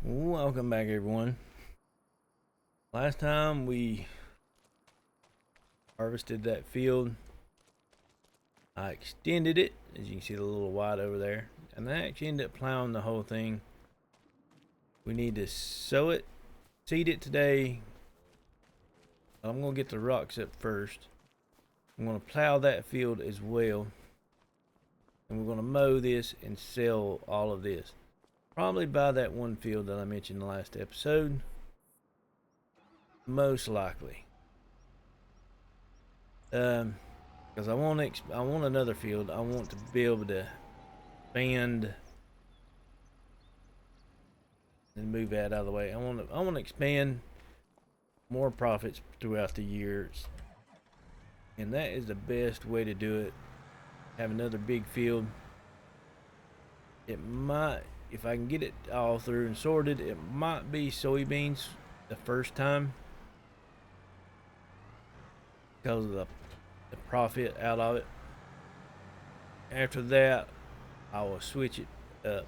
Welcome back, everyone. Last time we harvested that field, I extended it, as you can see the little white over there, and I actually ended up plowing the whole thing. We need to sow it, seed it today. I'm going to get the rocks up first. I'm going to plow that field as well, and we're going to mow this and sell all of this. Probably buy that one field that I mentioned in the last episode. Most likely. Because I want another field. I want to be able to expand and move that out of the way. I want to expand more profits throughout the years, and that is the best way to do it. Have another big field. It might, if I can get it all through and sorted, it might be soybeans the first time because of the profit out of it. After that, I will switch it up.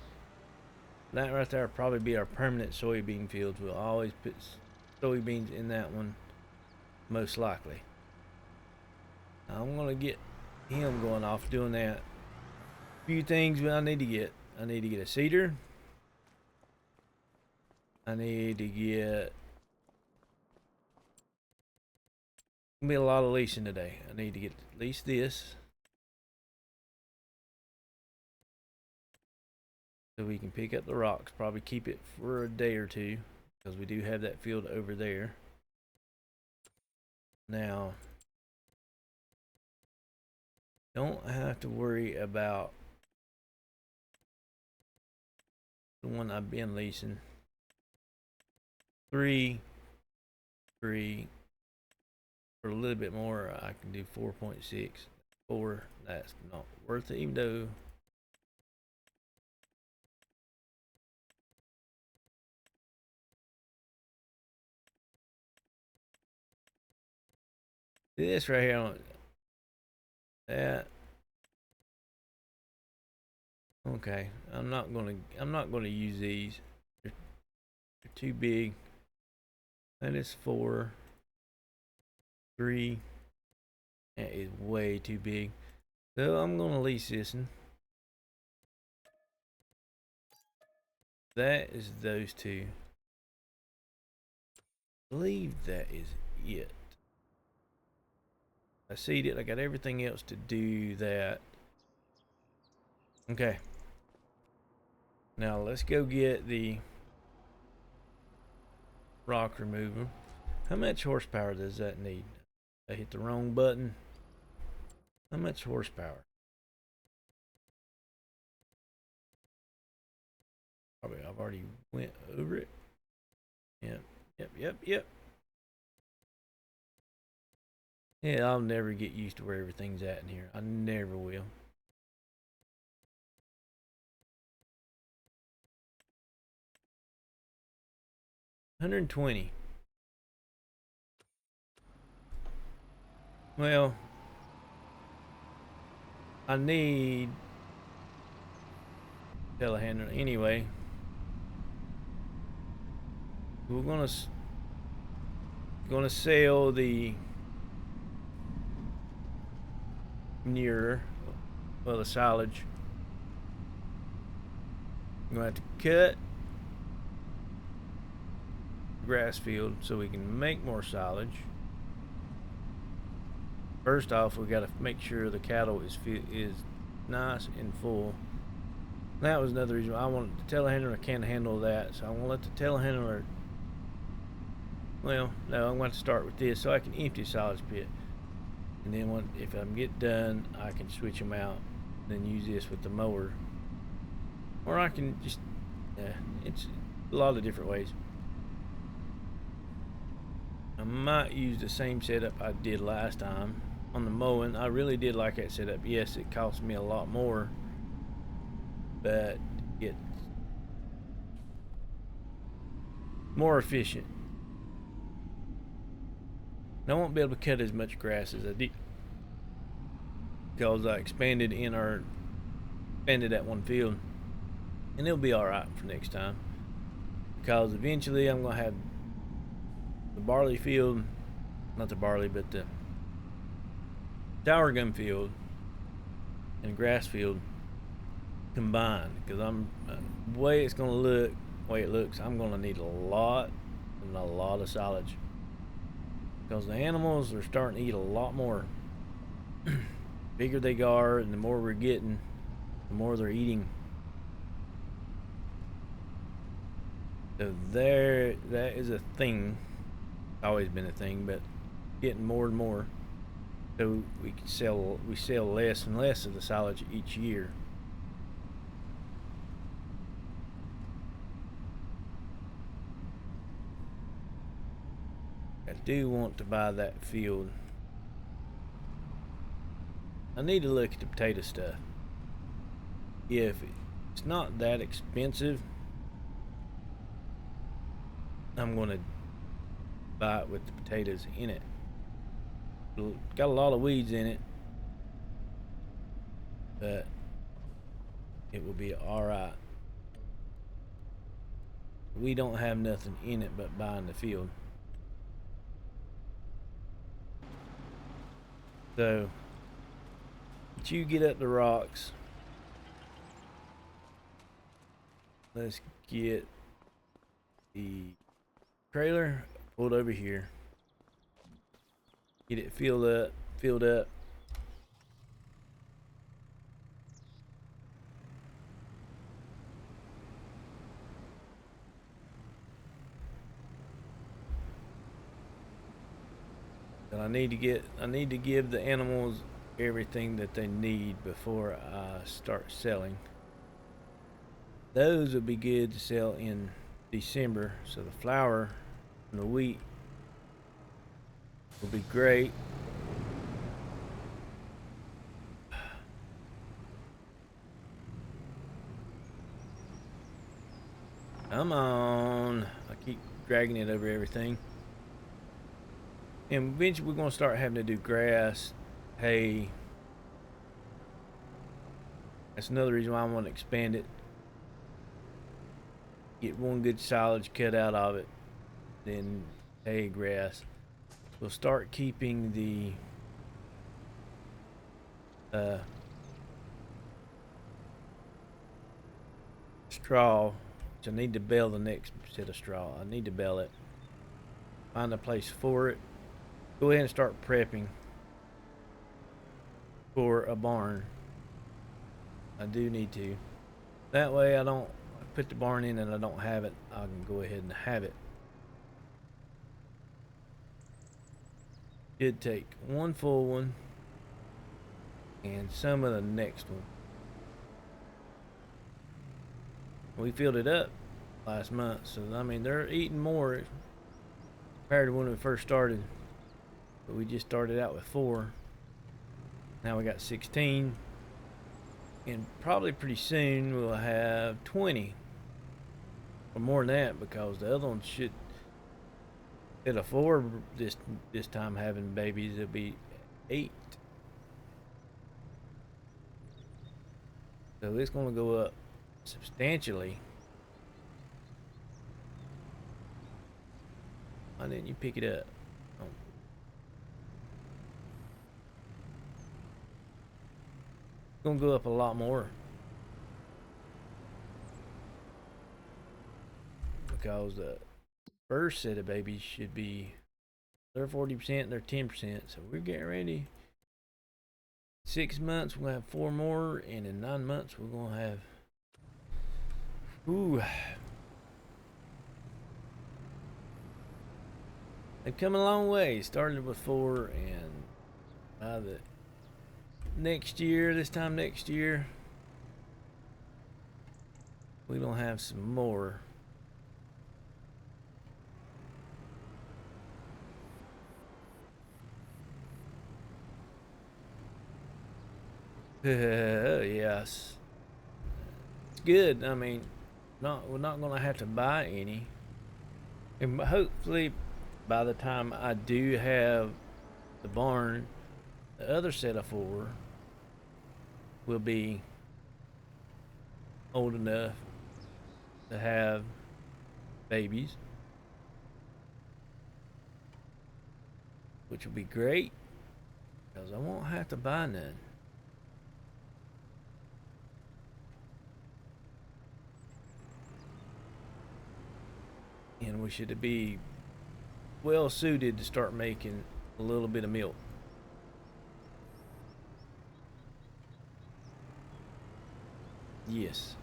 That right there will probably be our permanent soybean fields. We'll always put soybeans in that one, most likely. I'm gonna get him going off doing that. A few things I need to get. I need to get a seeder. I need to get. Gonna be a lot of leasing today. I need to get at least this, so we can pick up the rocks. Probably keep it for a day or two, because we do have that field over there. Now, don't have to worry about the one I've been leasing. 3 for a little bit more. I can do 4.6. 4, that's not worth it, even though this right here, that. Okay, I'm not gonna use these. They're too big. That is 4. 3. That is way too big. So I'm gonna lease this one. That is those two. I believe that is it. I seed it. I got everything else to do that. Okay. Now let's go get the rock remover. How much horsepower does that need? I hit the wrong button. How much horsepower? Probably I've already went over it. Yep. Yeah, I'll never get used to where everything's at in here. I never will. $120. Well, I need telehandler anyway. We're gonna sell the manure, well, the silage. I'm gonna have to cut the grass field so we can make more silage. First off, we got to make sure the cattle is nice and full. That was another reason I wanted the telehandler can't handle that, so I'm gonna let the telehandler. Well, no, I'm going to start with this so I can empty the silage pit, and then if I get done, I can switch them out, and then use this with the mower, or I can just. It's a lot of different ways. I might use the same setup I did last time on the mowing. I really did like that setup. Yes, it cost me a lot more, but it's more efficient. I won't be able to cut as much grass as I did because I expanded that one field, and it'll be all right for next time. because eventually I'm gonna have the barley field, not the barley, but the sorghum field and grass field combined. Because the way it's gonna look, the way it looks, I'm gonna need a lot and a lot of silage. Because the animals are starting to eat a lot more. Bigger they are, and the more we're getting, the more they're eating. So that is a thing. Always been a thing, but getting more and more. So we sell less and less of the silage each year. I do want to buy that field. I need to look at the potato stuff. If it's not that expensive, I'm gonna buy it with the potatoes in it. Got a lot of weeds in it, but it will be alright. We don't have nothing in it but buying the field. So, but you get up the rocks. Let's get the trailer pulled over here. Get it filled up. And I need to give the animals everything that they need before I start selling. Those would be good to sell in December. So the flour and the wheat will be great. Come on. I keep dragging it over everything. And eventually we're going to start having to do grass, hay. That's another reason why I want to expand it. Get one good silage cut out of it. Then hay, grass. We'll start keeping the straw, which I need to bale the next set of straw. I need to bale it. Find a place for it. Go ahead and start prepping for a barn. I do need to. That way I don't put the barn in and I don't have it. I can go ahead and have it. Should take one full one and some of the next one. We filled it up last month, so I mean they're eating more compared to when we first started. But we just started out with 4. Now we got 16. And probably pretty soon we'll have 20. Or more than that, because the other ones should instead of 4 this time having babies, it'll be 8. So it's gonna go up substantially. Why didn't you pick it up? Oh. It's gonna go up a lot more. Because the first set of babies should be, they're 40%, they're 10%. So we're getting ready. 6 months we're gonna have 4 more, and in 9 months we're gonna have, ooh, they've come a long way. Started with 4, and by the next year, this time next year, we're gonna have some more. Yes, it's good. I mean, we're not gonna have to buy any, and hopefully by the time I do have the barn, the other set of 4 will be old enough to have babies, which will be great because I won't have to buy none. And we should be well suited to start making a little bit of milk. Yes.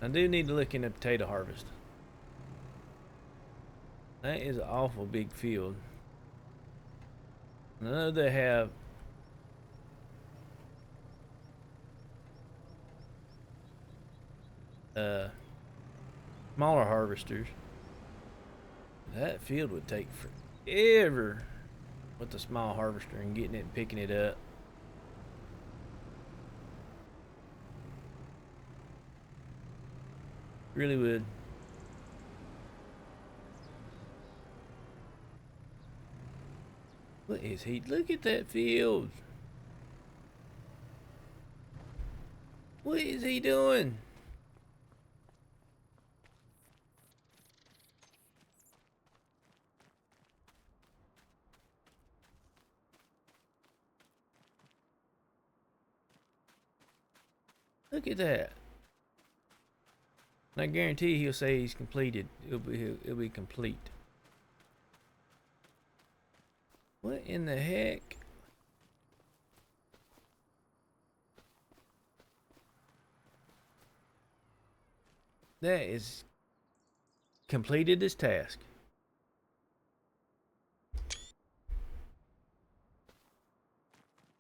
I do need to look into potato harvest. That is an awful big field. I know they have smaller harvesters. That field would take forever with the small harvester and getting it and picking it up. Really would. What is he? Look at that field. What is he doing? Look at that. And I guarantee he'll say he's completed. It'll be complete. What in the heck? That is completed his task.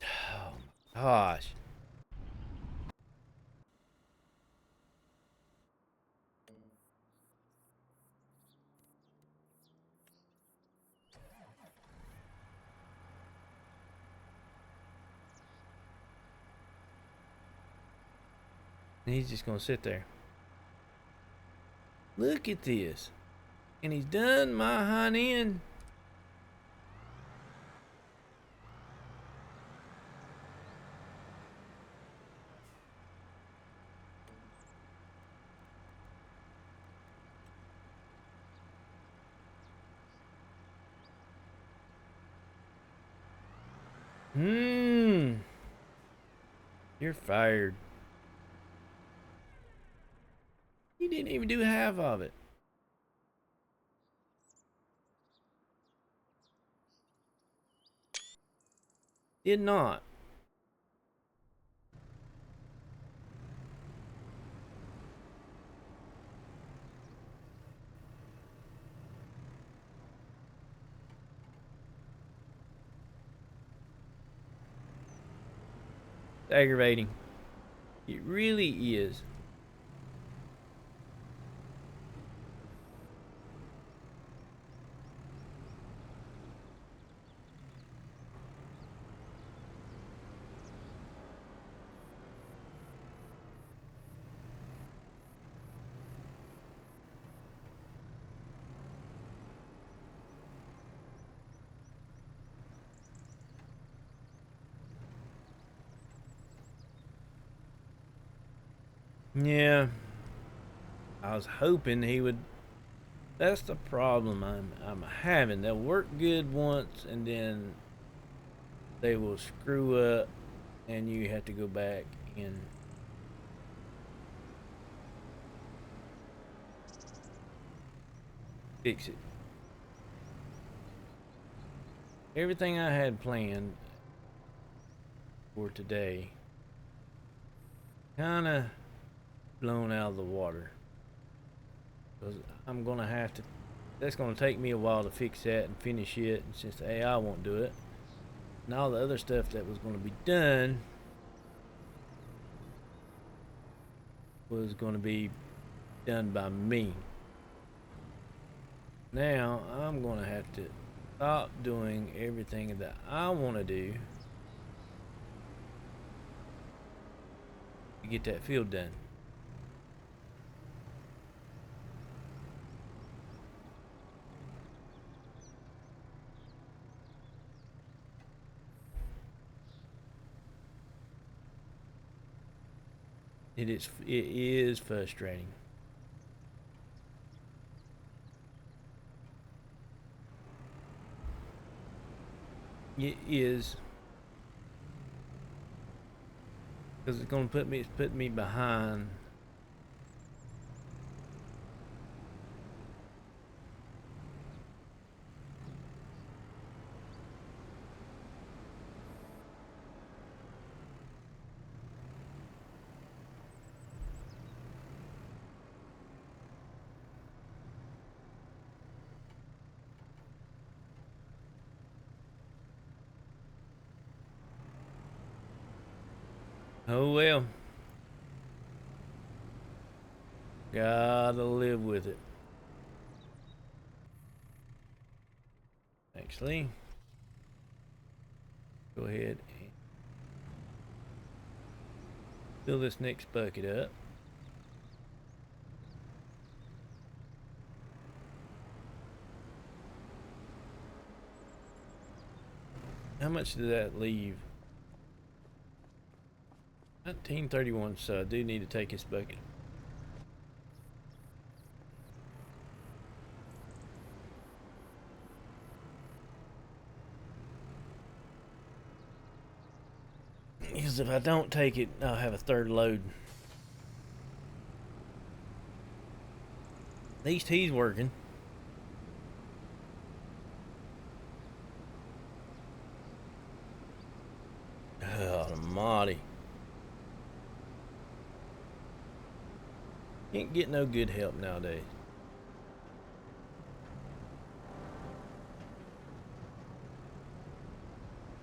Oh my gosh. And he's just gonna sit there. Look at this. And he's done my hind end. You're fired. You didn't even do half of it. Did not. It's aggravating. It really is. Yeah. I was hoping he would. That's the problem I'm having. They'll work good once and then they will screw up and you have to go back and fix it. Everything I had planned for today kind of blown out of the water. Because I'm going to have to, that's going to take me a while to fix that and finish it. And since the AI won't do it, and all the other stuff that was going to be done was going to be done by me. Now I'm going to have to stop doing everything that I want to do to get that field done. It is frustrating. It is, because it's gonna put me behind. Oh well. Gotta live with it. Actually, go ahead and fill this next bucket up. How much did that leave? 1931, so I do need to take this bucket. Because if I don't take it, I'll have a third load. At least he's working. Almighty. Can't get no good help nowadays.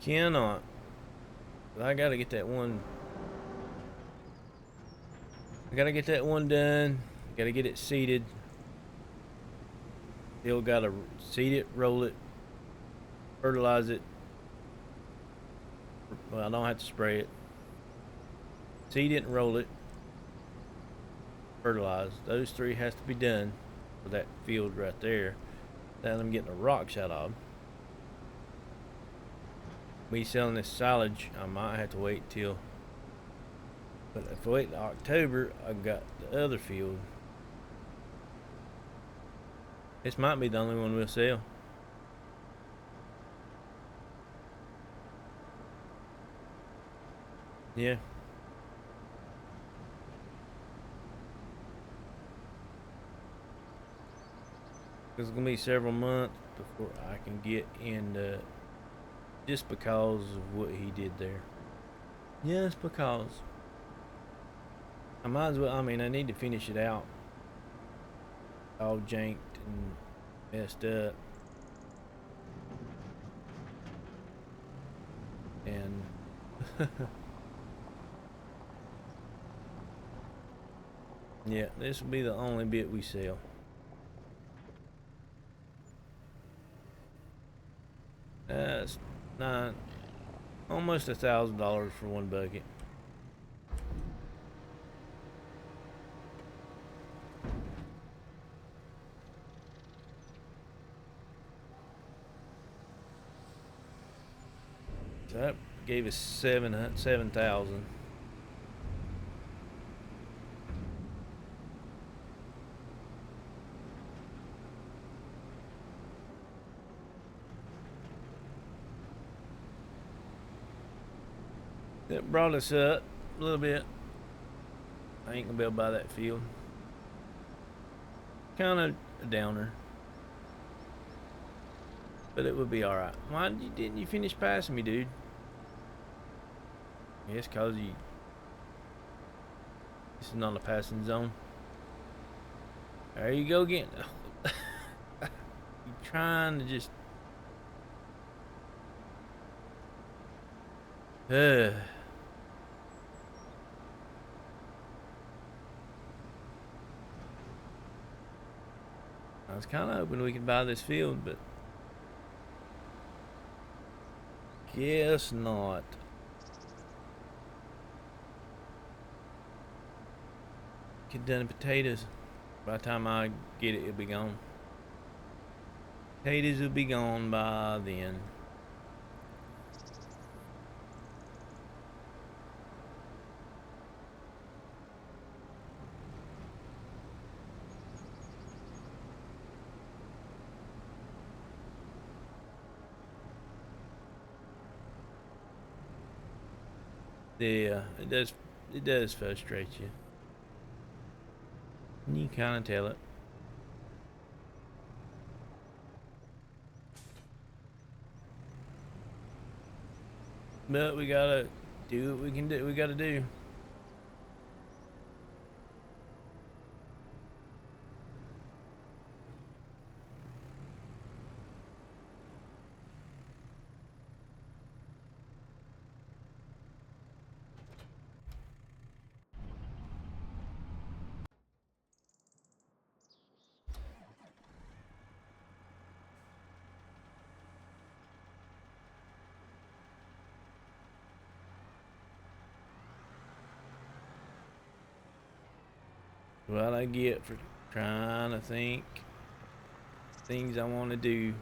Cannot. But I gotta get that one. I gotta get that one done. Gotta get it seeded. Still gotta seed it, roll it, fertilize it. Well, I don't have to spray it. Seed it and roll it. Fertilize. Those three has to be done for that field right there that I'm getting the rocks out of. Me selling this silage, I might have to wait till. But if I wait till October, I've got the other field. This might be the only one we'll sell. Yeah. It's gonna be several months before I can get in, just because of what he did there. Just because. I might as well, I mean, I need to finish it out. All janked and messed up. And yeah, this will be the only bit we sell. That's not almost $1,000 for one bucket. So that gave us 7,000. That brought us up a little bit. I ain't gonna be able to buy that field. Kind of a downer, but it would be all right. Why didn't you finish passing me, dude? Yes, cause this is not a passing zone. There you go again. You trying to just. I was kind of hoping we could buy this field, but guess not. Get done potatoes. By the time I get it, it'll be gone. Potatoes will be gone by then. Yeah, it does. It does frustrate you. And you kind of tell it. But we gotta do what we can do. We gotta do. What I get for trying to think things I want to do.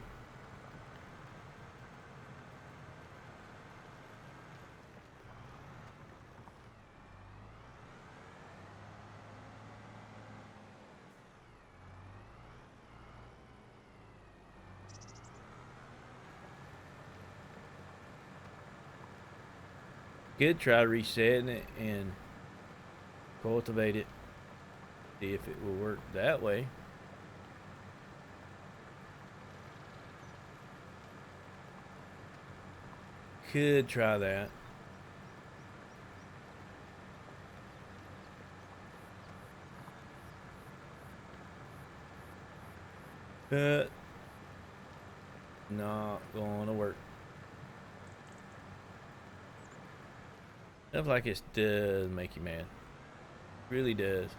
Could try resetting it and cultivate it. See if it will work that way. Could try that. But not gonna work. Stuff like this does make you mad. Really does.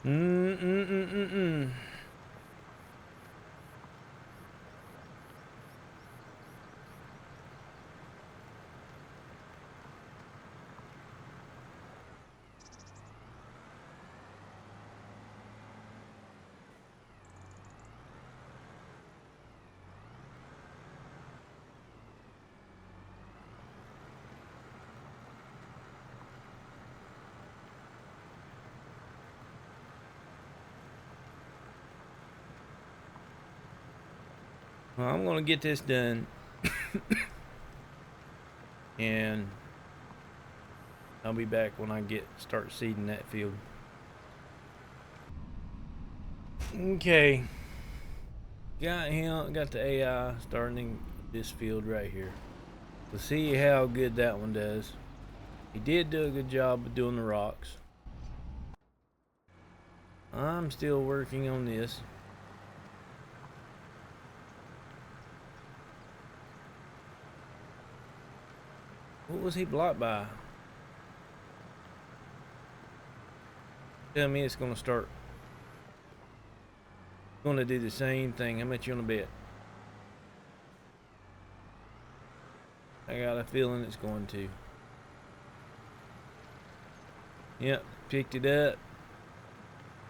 Mm-mm-mm-mm-mm. Well, I'm gonna get this done. And I'll be back when I start seeding that field. Okay. Got the AI starting this field right here. We'll see how good that one does. He did do a good job of doing the rocks. I'm still working on this. What was he blocked by? Tell me it's gonna start. Gonna do the same thing. How much you wanna bet? I got a feeling it's going to. Yep, picked it up.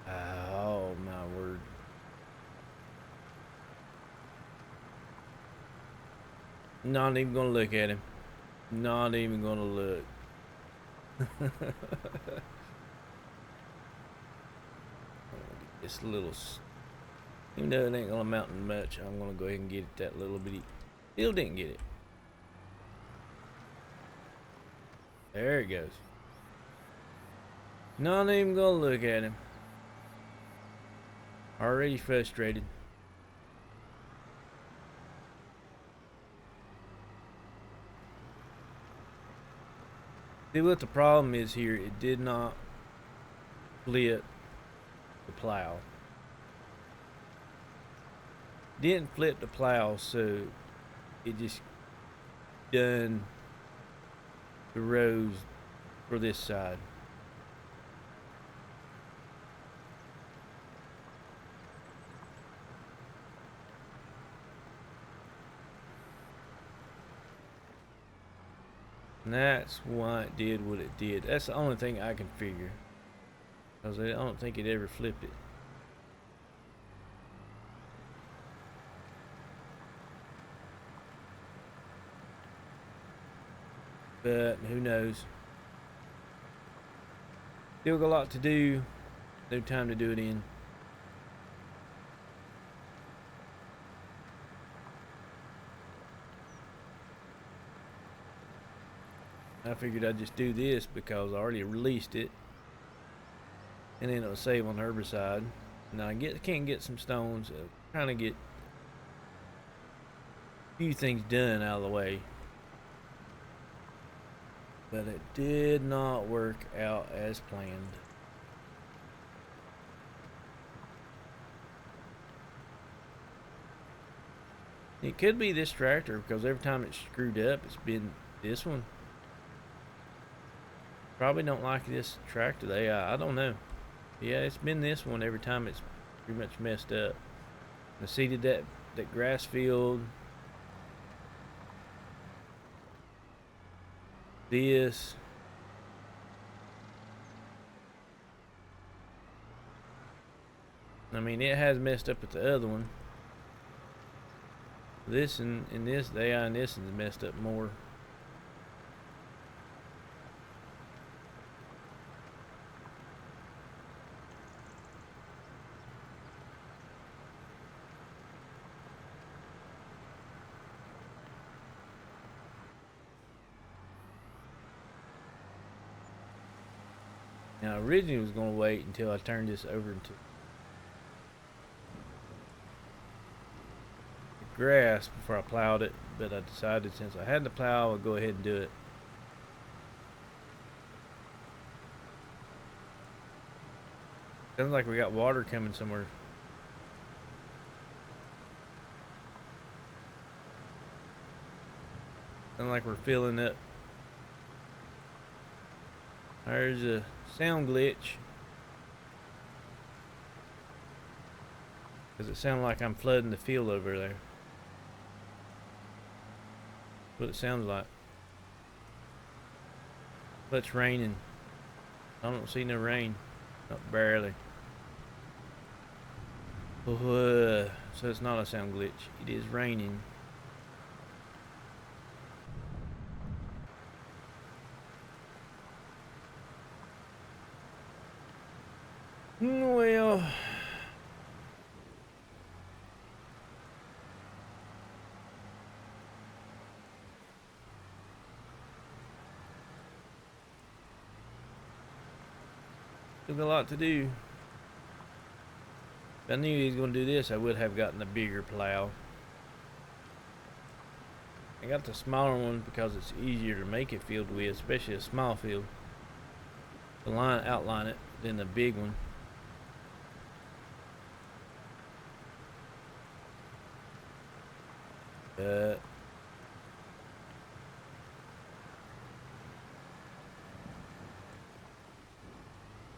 Oh my word. Not even gonna look at him. Not even gonna look. This little, even though it ain't gonna amount to much, I'm gonna go ahead and get it that little bitty. Still didn't get it. There it goes. Not even gonna look at him. Already frustrated. See what the problem is here, it did not flip the plow. Didn't flip the plow, so it just done the rows for this side. And that's why it did what it did. That's the only thing I can figure. Because I don't think it ever flipped it. but who knows. Still got a lot to do. No time to do it in. I figured I'd just do this because I already released it, and then it'll save on the herbicide. Now I can get some stones, trying to get a few things done out of the way, but it did not work out as planned. It could be this tractor because every time it's screwed up, it's been this one. Probably don't like this tractor. I don't know. Yeah, it's been this one every time it's pretty much messed up. I seeded that grass field. This. I mean, it has messed up with the other one. This and this, and this is messed up more. Now, originally I was going to wait until I turned this over into grass before I plowed it, but I decided since I had to plow, I'll go ahead and do it. Sounds like we got water coming somewhere. Sounds like we're filling up. There's a sound glitch, because it sounds like I'm flooding the field over there. What it sounds like. But it's raining. I don't see no rain. Not barely. So it's not a sound glitch. It is raining. Well, took a lot to do. If I knew he was going to do this, I would have gotten a bigger plow. I got the smaller one because it's easier to make a field with, especially a small field. The outline it than the big one.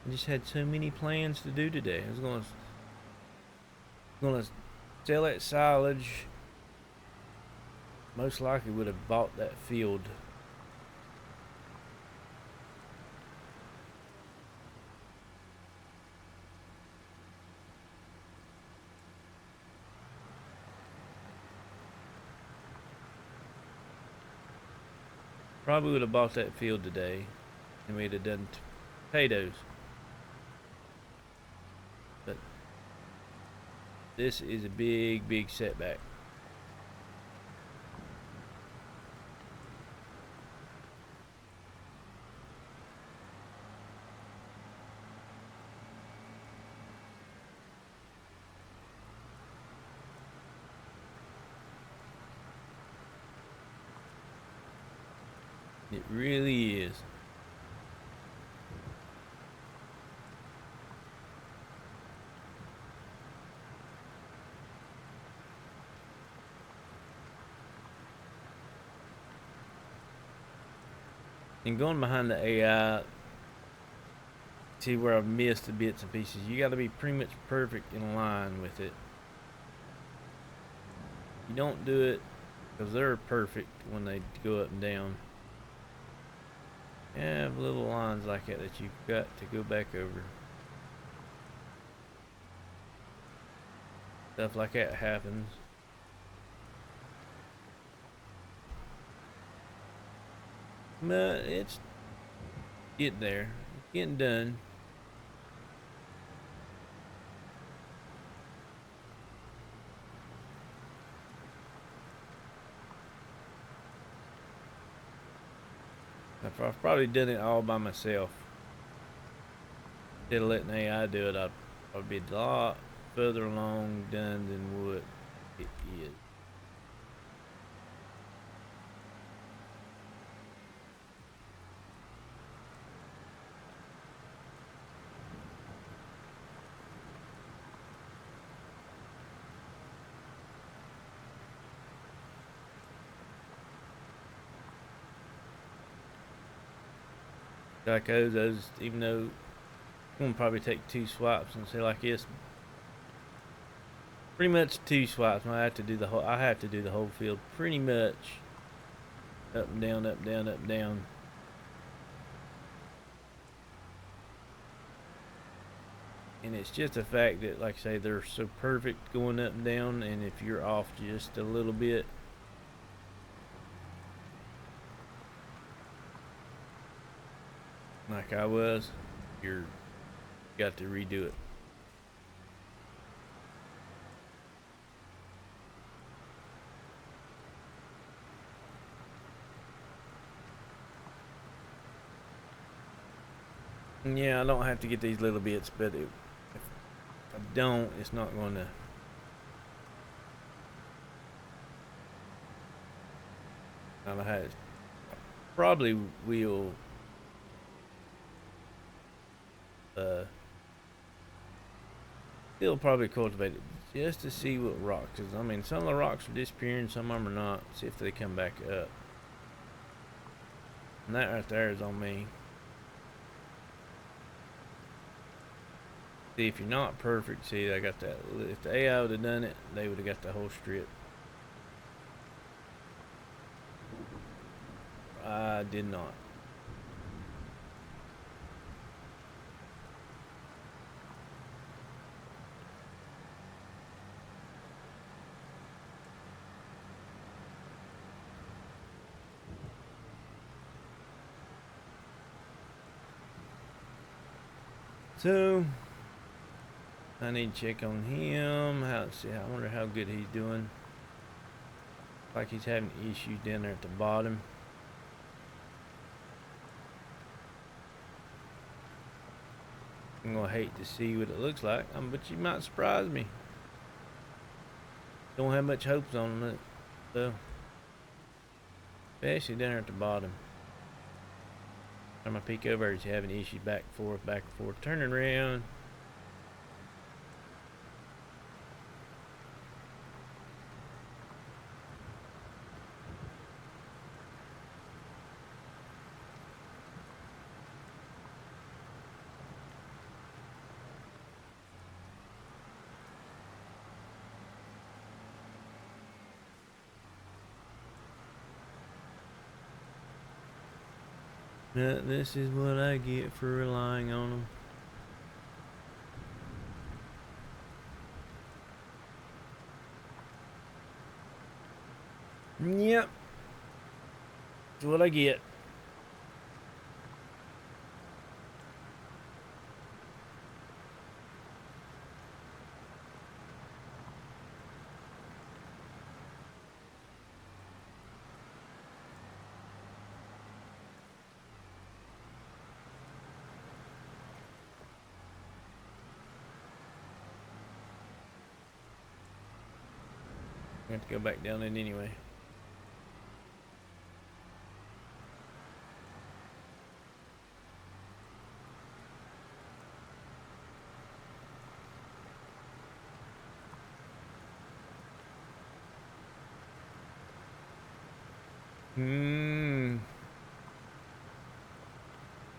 I just had so many plans to do today. I was gonna sell that silage. Most likely would have bought that field. Probably would have bought that field today, and we'd have done potatoes. But this is a big, big setback. It really is. And going behind the AI, see where I've missed the bits and pieces. You got to be pretty much perfect in line with it. You don't do it because they're perfect when they go up and down. You have little lines like that that you've got to go back over. Stuff like that happens. . But it's getting there. It's getting done. I've probably done it all by myself. Instead of letting AI do it, I'd probably be a lot further along done than what it is. Like those, even though I'm gonna probably take 2 swipes and say like this, pretty much 2 swipes. I have to do the whole. I have to do the whole field pretty much, up and down, up down, up down. And it's just the fact that, like I say, they're so perfect going up and down, and if you're off just a little bit, like I was, you're got to redo it. And yeah, I don't have to get these little bits, but if I don't, it's not going to. I probably will still probably cultivate it just to see what rocks. Cause I mean, some of the rocks are disappearing, some of them are not. See if they come back up. And that right there is on me. See, if you're not perfect, see, I got that. If the AI would have done it, they would have got the whole strip. I did not. So I need to check on him. I wonder how good he's doing. Like he's having issues down there at the bottom. I'm gonna hate to see what it looks like, but you might surprise me. Don't have much hopes on it, though. Especially down there at the bottom. Time I peek over, he's having issues back and forth, turning around. This is what I get for relying on them. Yep. That's what I get. I have to go back down it anyway.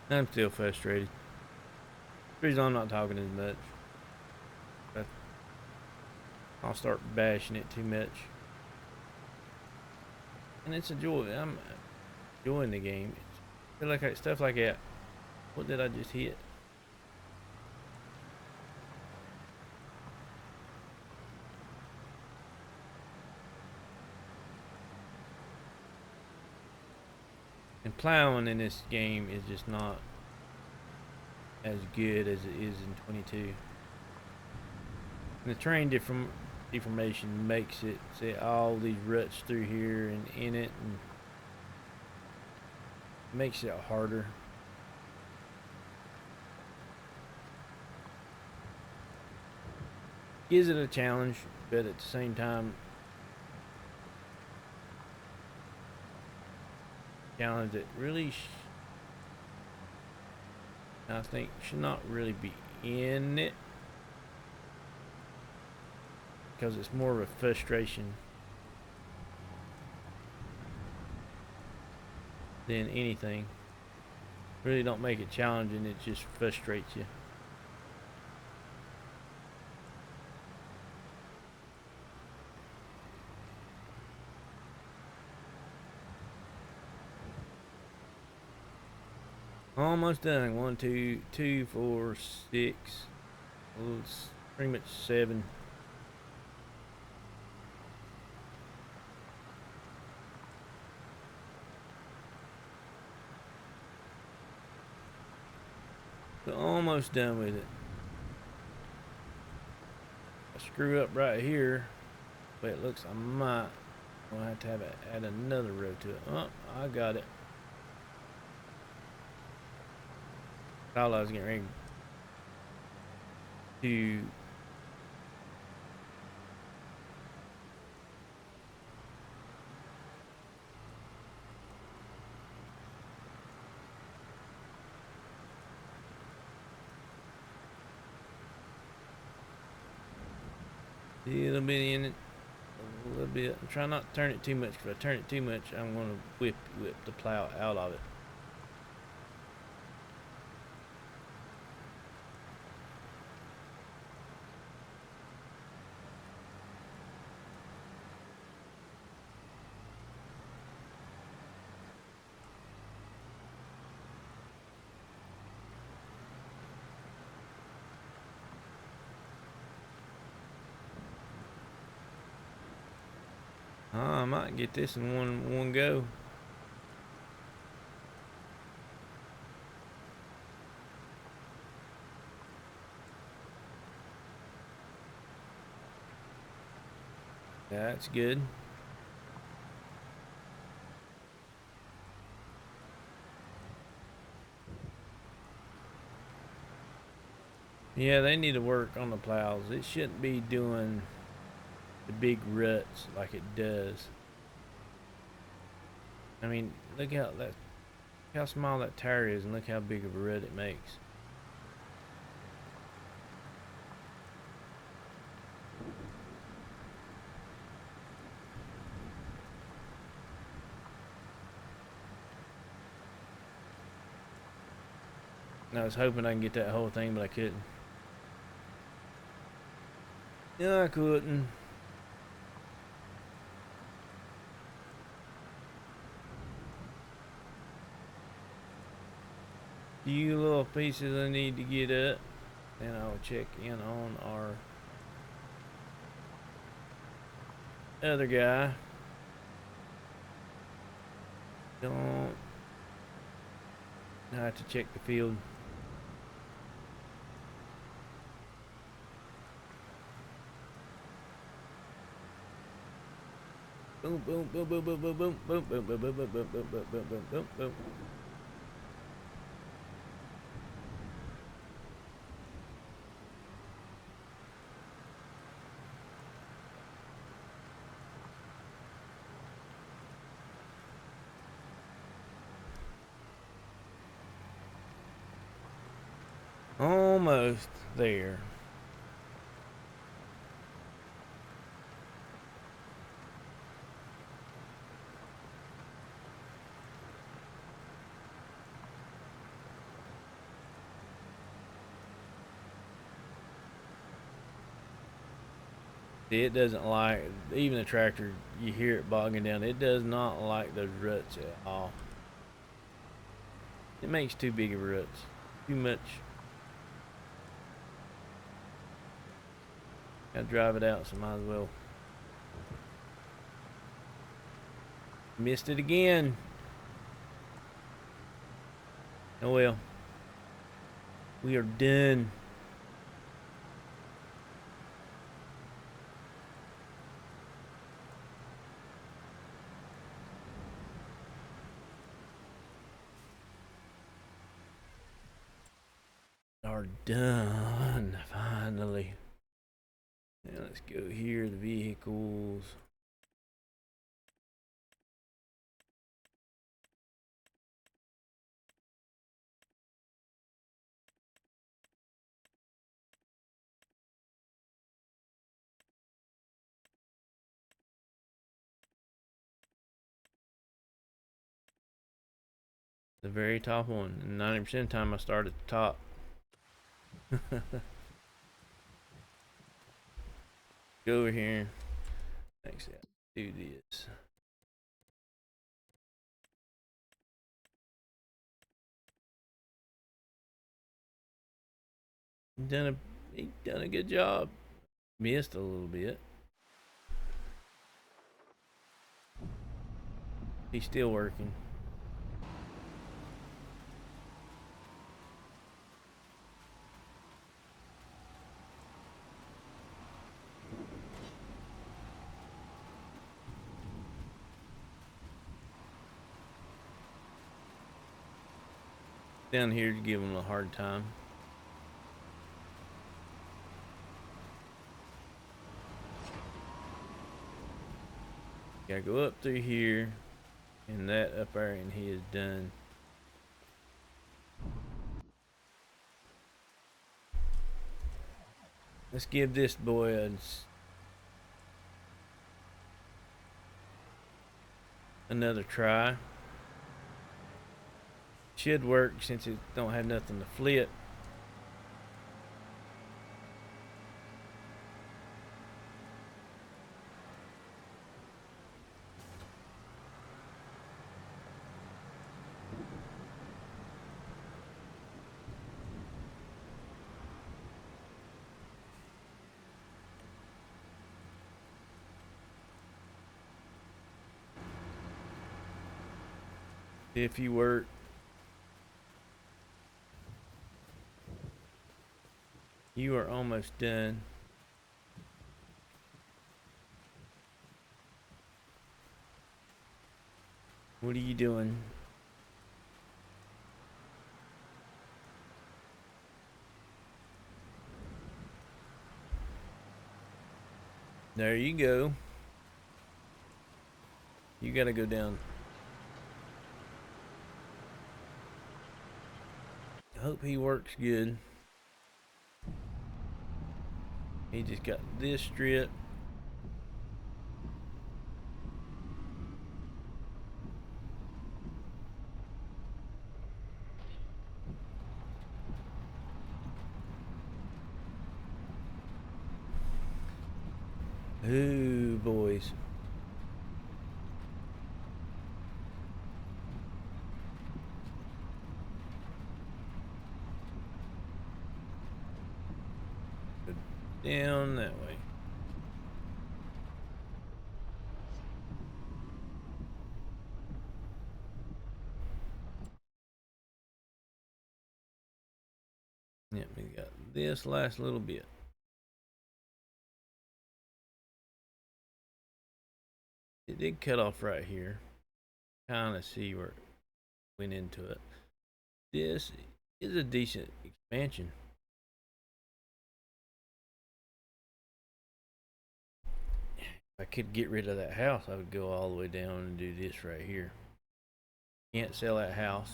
I'm still frustrated. The reason I'm not talking as much. But I'll start bashing it too much. And it's a joy. I'm enjoying the game. I feel like stuff like that. What did I just hit? And plowing in this game is just not as good as it is in 22. And the terrain deformation makes it see all these ruts through here and in it, and makes it harder. Gives it a challenge, but at the same time, challenge that really I think should not really be in it, because it's more of a frustration than anything. Really don't make it challenging, it just frustrates you. Almost done. 1, 2, 2, 4, 6. Well, it's pretty much 7. So almost done with it. I screw up right here, but it looks I might have to add another row to it. Oh, I got it. Thought I was getting ready to a little bit in it, a little bit. I'm trying not to turn it too much, because if I turn it too much, I'm going to whip the plow out of it. I might get this in one go. Yeah, that's good. Yeah, they need to work on the plows. It shouldn't be doing the big ruts like it does. I mean, look how small that tire is, and look how big of a rut it makes. I was hoping I can get that whole thing, but I couldn't. No, I couldn't. Few little pieces I need to get up, and I'll check in on our other guy. Don't have to check the field. Boom, boom, boom, boom, boom, boom, boom, boom, boom, boom, boom, boom, boom, boom, boom, boom, boom, boom, boom. Almost there. It doesn't like, even the tractor, you hear it bogging down. It does not like those ruts at all. It makes too big of ruts. Too much. Gotta drive it out, so might as well. Missed it again. Oh well. We are done. Are done. Finally. Now let's go here. The vehicles. The very top one. And 90% of the time I start at the top. Go over here. Actually, do this. He done a good job. Missed a little bit. He's still working. Down here to give him a hard time. Gotta go up through here and that up there, and he is done. Let's give this boy another try. Should work since it don't have nothing to flip. If you work. You are almost done. What are you doing? There you go. You gotta go down. I hope he works good. He just got this strip. Ooh, boys. Go down that way. Yep, we got this last little bit. It did cut off right here. Kind of see where it went into it. This is a decent expansion. If I could get rid of that house, I would go all the way down and do this right here. Can't sell that house.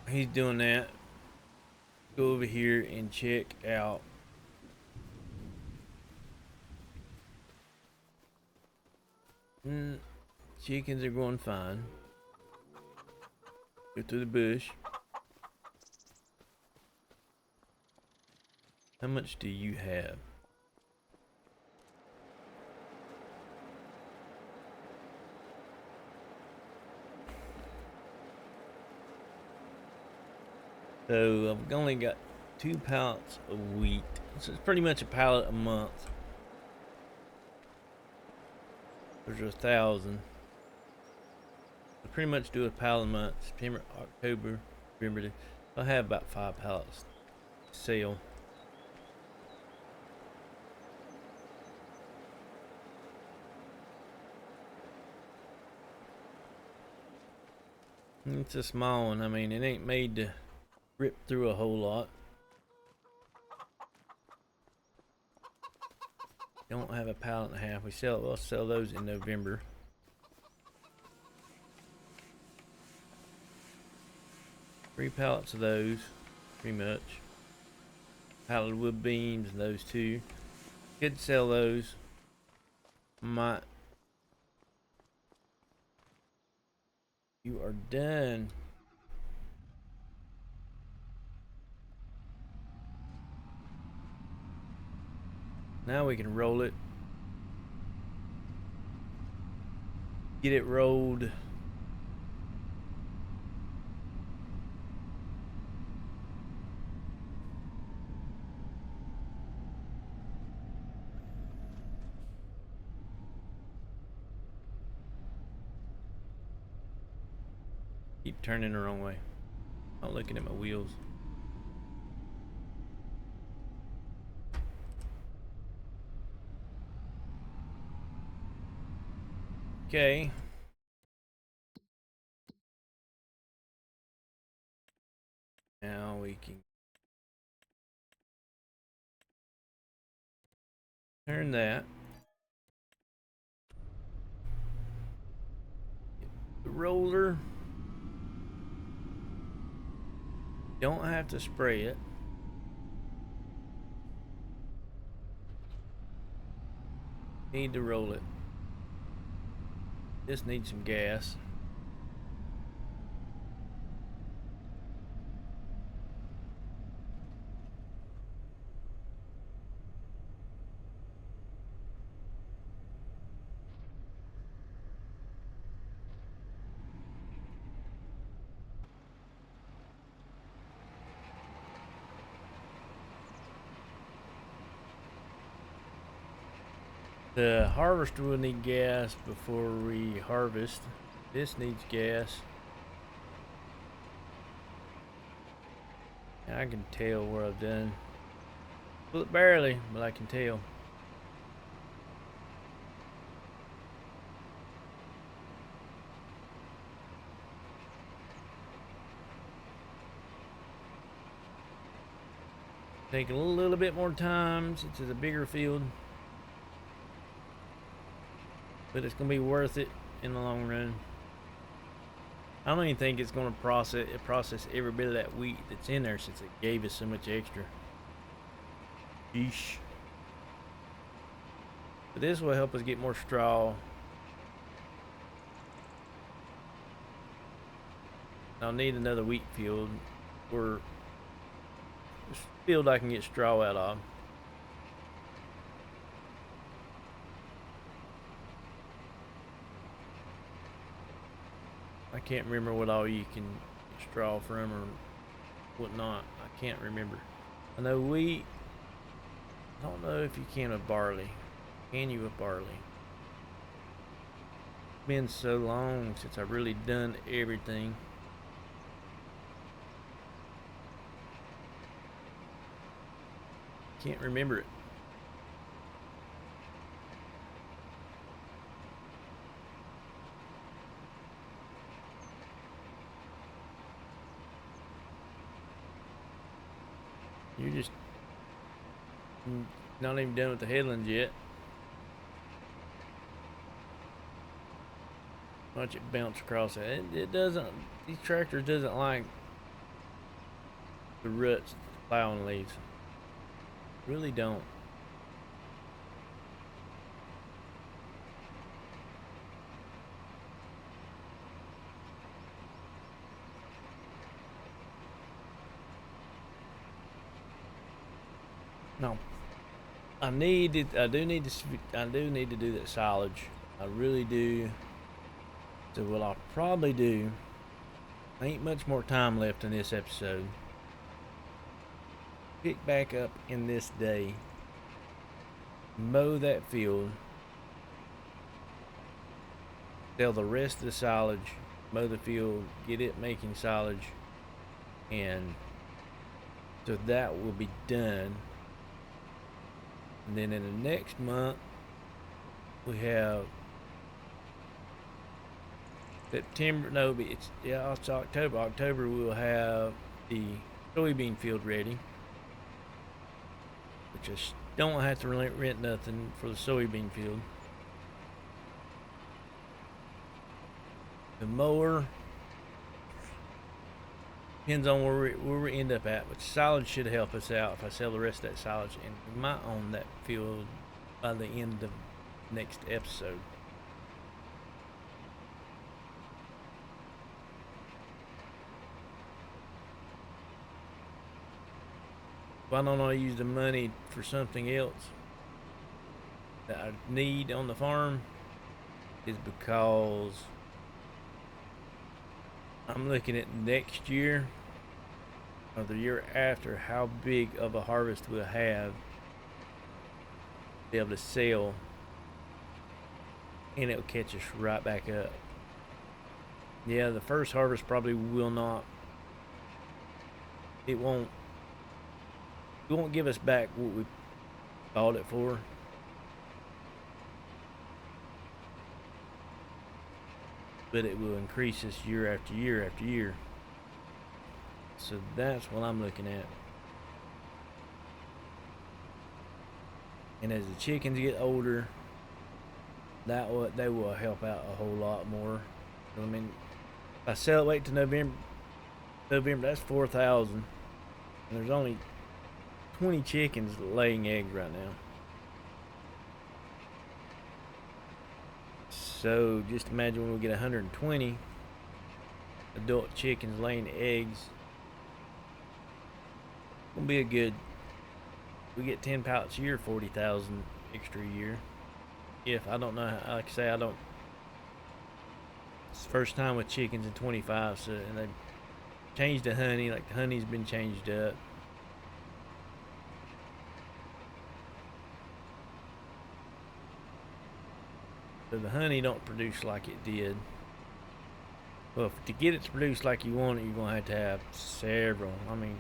He's doing that. Go over here and check out chickens are going fine. Go through the bush. How much do you have? So I've only got 2 pallets of wheat. So it's pretty much a pallet a month. There's 1,000. I pretty much do a pallet a month. September, October, November. I have about 5 pallets to sell. It's a small one. I mean, it ain't made to rip through a whole lot. Don't have a pallet and a half. We'll sell those in November. Three pallets of those, pretty much. Pallet of wood beams and those two. Could sell those. Might. You are done. Now we can roll it. Get it rolled. Keep turning the wrong way. Not looking at my wheels. Okay. Now we can turn that. The roller. Don't have to spray it. Need to roll it. This needs some gas. The harvester will need gas before we harvest. This needs gas. I can tell where I've done. Well, barely, but I can tell. Take a little bit more time since it's a bigger field. But it's gonna be worth it in the long run. I don't even think it's gonna process every bit of that wheat that's in there since it gave us so much extra. Yeesh. But this will help us get more straw. I'll need another wheat field or field I can get straw out of. I can't remember what all you can get straw from or whatnot. I can't remember. I know wheat. I don't know if you can with barley. Can you with barley? It's been so long since I've really done everything. Can't remember it. You're just not even done with the headlands yet. Watch it bounce across it. It doesn't. These tractors doesn't like the ruts the plowing leaves. Really don't. No. I do need to do that silage. I really do. So what I'll probably do, ain't much more time left in this episode. pick back up in this day, mow that field, sell the rest of the silage, mow the field, get it making silage, and so that will be done. And then in the next month, we have September. No, it's October. October we'll have the soybean field ready, which I don't have to rent nothing for the soybean field. The mower depends on where we end up at, but silage should help us out if I sell the rest of that silage, and we might own that field by the end of next episode. Why don't I use the money for something else that I need on the farm is because I'm looking at next year or the year after how big of a harvest we'll have to be able to sell, and it'll catch us right back up. Yeah, the first harvest probably will not, it won't give us back what we bought it for. But it will increase us year after year after year. So that's what I'm looking at. And as the chickens get older, they will help out a whole lot more. I mean, if I sell it, wait till November, that's 4,000. And there's only 20 chickens laying eggs right now. So just imagine when we get 120 adult chickens laying eggs. It's gonna be a good. We get 10 pallets a year, 40,000 extra a year. If I don't know, like I say, I don't. It's the first time with chickens in 25, so and they changed the honey. Like the honey's been changed up. So the honey don't produce like it did. Well, to get it to produce like you want it, you're gonna have to have several. I mean,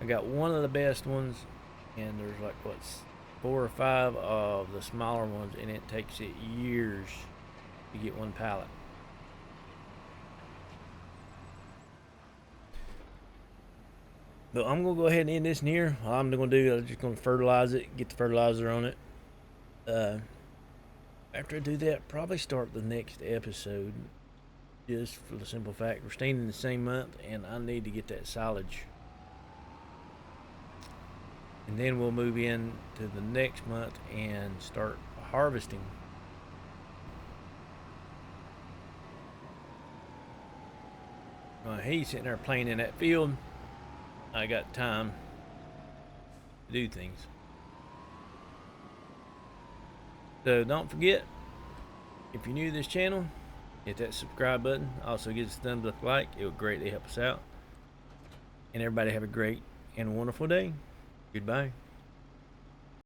I got one of the best ones, and there's like 4 or 5 of the smaller ones, and it takes it years to get one pallet. But I'm gonna go ahead and end this in here. All I'm gonna do, I'm just gonna fertilize it, get the fertilizer on it. After I do that, probably start the next episode, just for the simple fact we're staying in the same month and I need to get that silage. And then we'll move in to the next month and start harvesting. He's sitting there playing in that field. I got time to do things. So don't forget, if you're new to this channel, hit that subscribe button. Also give us a thumbs up, like. It would greatly help us out. And everybody have a great and wonderful day. Goodbye.